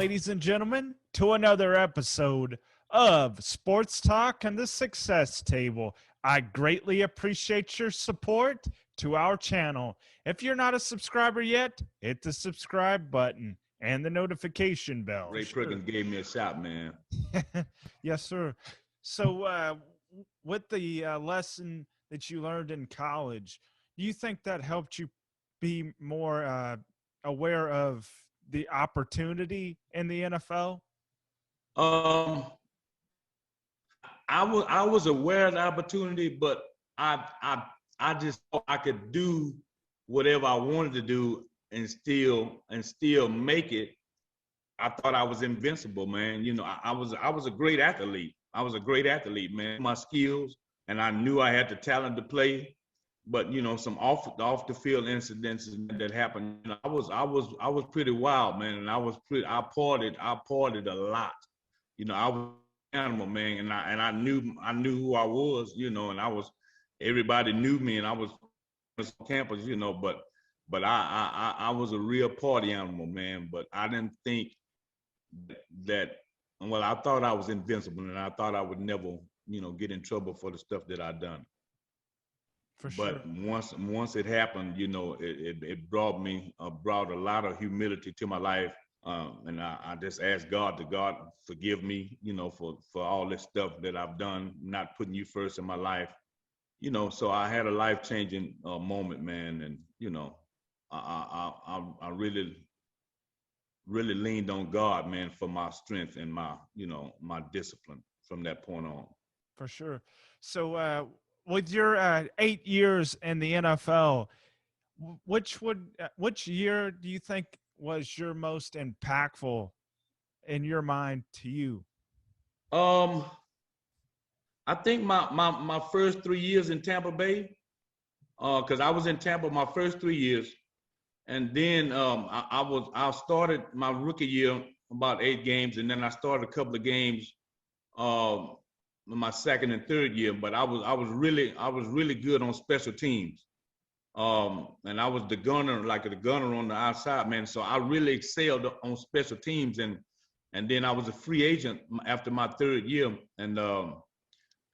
ladies and gentlemen, to another episode of Sports Talk and the Success Table. I greatly appreciate your support to our channel. If you're not a subscriber yet, hit the subscribe button and the notification bell. Ray Perkins gave me a shot, man. Yes, sir. So with the lesson that you learned in college, do you think that helped you be more aware of the opportunity in the NFL? I was aware of the opportunity, but I just thought I could do whatever I wanted to do and still make it. I thought I was invincible, man. You know, I was a great athlete. I was a great athlete, man. My skills, and I knew I had the talent to play. But you know, some off the field incidents that happened. You know, I was pretty wild, man, and I partied a lot. You know, I was an animal, man, and I knew who I was, you know, and everybody knew me, and I was on campus, you know, but I was a real party animal, man. But I didn't think that. Well, I thought I was invincible, and I thought I would never, you know, get in trouble for the stuff that I done. For sure. But once it happened, you know, it brought a lot of humility to my life, and I just asked God forgive me, you know, for all this stuff that I've done, not putting you first in my life, you know. So I had a life-changing moment, man, and you know, I really leaned on God, man, for my strength and my, you know, my discipline from that point on. For sure. So with your 8 years in the NFL, which year do you think was your most impactful in your mind to you? I think my first 3 years in Tampa Bay, because I was in Tampa my first 3 years, and then I started my rookie year about 8 games, and then I started a couple of games my second and third year. But I was really good on special teams, and I was the gunner on the outside, man. So I really excelled on special teams, and then I was a free agent after my third year, and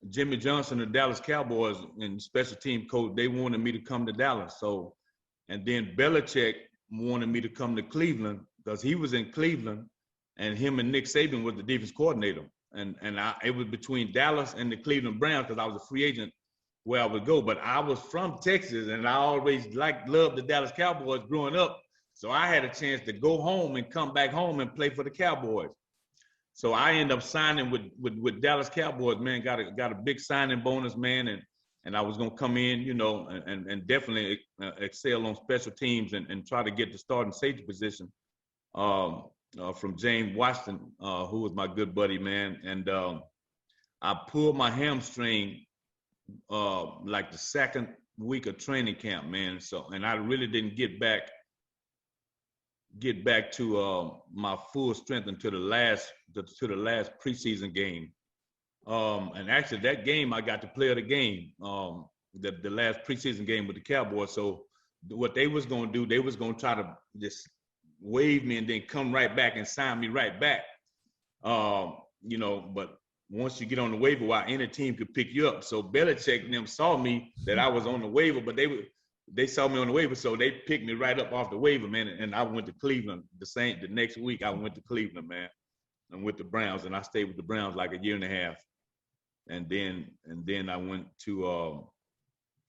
Jimmy Johnson, the Dallas Cowboys, and special team coach, they wanted me to come to Dallas. So, and then Belichick wanted me to come to Cleveland because he was in Cleveland, and him and Nick Saban was the defense coordinator. And it was between Dallas and the Cleveland Browns because I was a free agent where I would go. But I was from Texas, and I always loved the Dallas Cowboys growing up. So I had a chance to go home and come back home and play for the Cowboys. So I ended up signing with Dallas Cowboys, man. Got a big signing bonus, man, and I was gonna come in, you know, and definitely excel on special teams and try to get the starting safety position from James Washington, who was my good buddy, man. And I pulled my hamstring like the second week of training camp, man. So, and I really didn't get back to my full strength until the last preseason game. And actually that game I got to play of the game, the last preseason game with the Cowboys. So what they was gonna do, they was gonna try to just waive me and then come right back and sign me right back. You know, but once you get on the waiver wire, any team could pick you up. So Belichick and them saw me that I was on the waiver, but they saw me on the waiver, so they picked me right up off the waiver, man. And I went to Cleveland the next week. I went to Cleveland, man, and with the Browns, and I stayed with the Browns like a year and a half. And then I went to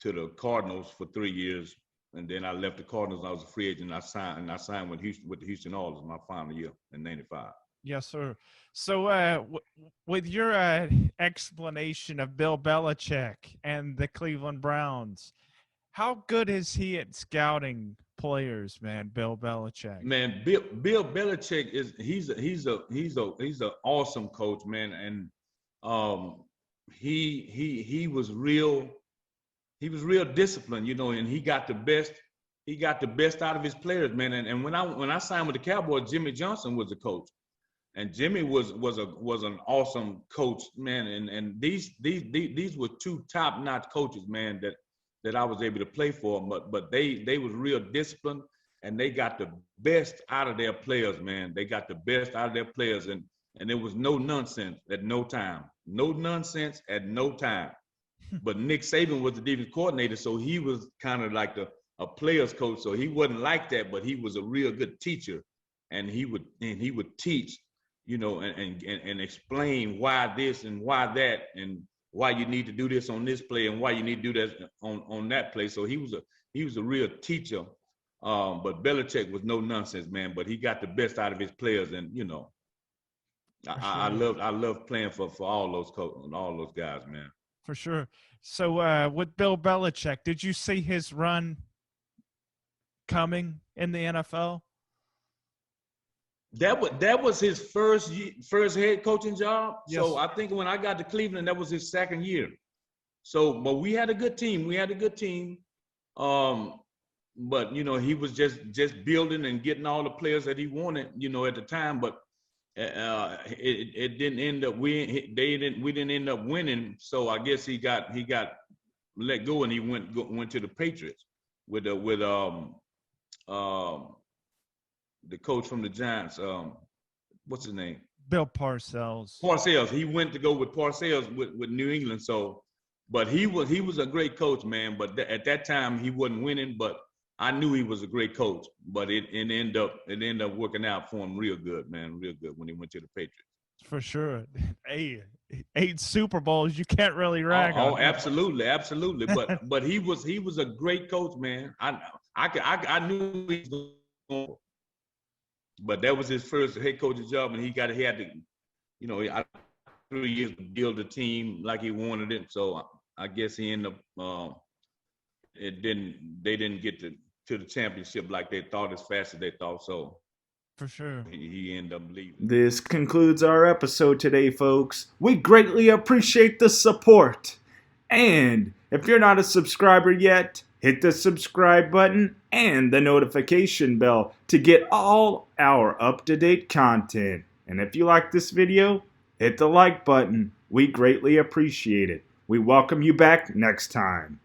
the Cardinals for 3 years, and then I left the Cardinals. I was a free agent. And I signed with the Houston Oilers my final year in '95. Yes, sir. So with your explanation of Bill Belichick and the Cleveland Browns, how good is he at scouting players, man? Bill Belichick. Man, Bill Belichick he's an awesome coach, man, and he was real disciplined, you know, and he got the best out of his players, man. And when I signed with the Cowboys, Jimmy Johnson was the coach, and Jimmy was an awesome coach, man. And these were two top-notch coaches, man, that I was able to play for. But they was real disciplined, and they got the best out of their players, man. They got the best out of their players, and there was no nonsense at no time. No nonsense at no time. But Nick Saban was the defense coordinator, so he was kind of like a player's coach. So he wasn't like that, but he was a real good teacher, and he would teach, you know, and explain why this and why that, and why you need to do this on this play and why you need to do that on that play. So he was a real teacher. But Belichick was no nonsense, man. But he got the best out of his players, and you know, I love playing for all those guys, man. For sure. So with Bill Belichick, did you see his run coming in the NFL? That was his first head coaching job. Yes. So I think when I got to Cleveland, that was his second year. So, but we had a good team. But you know, he was just building and getting all the players that he wanted, you know, at the time. But it didn't end up. We didn't end up winning. So I guess he got let go, and he went to the Patriots with the coach from the Giants. What's his name? Bill Parcells. Parcells. He went to go with Parcells with New England. So, but he was a great coach, man. But at that time he wasn't winning. But I knew he was a great coach, but it ended up working out for him real good, man, real good when he went to the Patriots. For sure. Hey, 8 Super Bowls, you can't really rag on. Oh, absolutely. But he was a great coach, man. I knew he was going, but that was his first head coaching job, and he had to, you know, 3 years to build the team like he wanted it. So I guess he ended up. They didn't get to the championship like they thought, as fast as they thought. So for sure, he ended up leaving. This concludes our episode today, folks. We greatly appreciate the support. And if you're not a subscriber yet, hit the subscribe button and the notification bell to get all our up-to-date content. And if you like this video, hit the like button. We greatly appreciate it. We welcome you back next time.